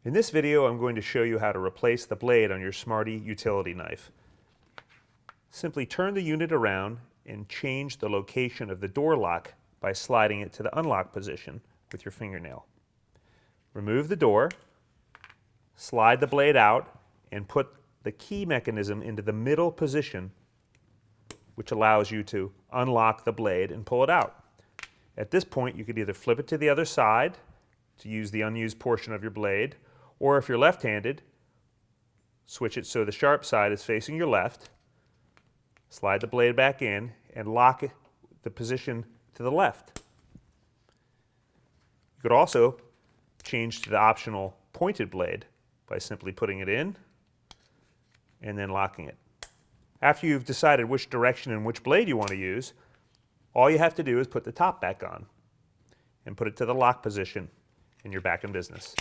In this video, I'm going to show you how to replace the blade on your Smarty utility knife. Simply turn the unit around and change the location of the door lock by sliding it to the unlock position with your fingernail. Remove the door, slide the blade out, and put the key mechanism into the middle position, which allows you to unlock the blade and pull it out. At this point, you could either flip it to the other side to use the unused portion of your blade, or if you're left-handed, switch it so the sharp side is facing your left, slide the blade back in, and lock the position to the left. You could also change to the optional pointed blade by simply putting it in and then locking it. After you've decided which direction and which blade you want to use, all you have to do is put the top back on and put it to the lock position, and you're back in business.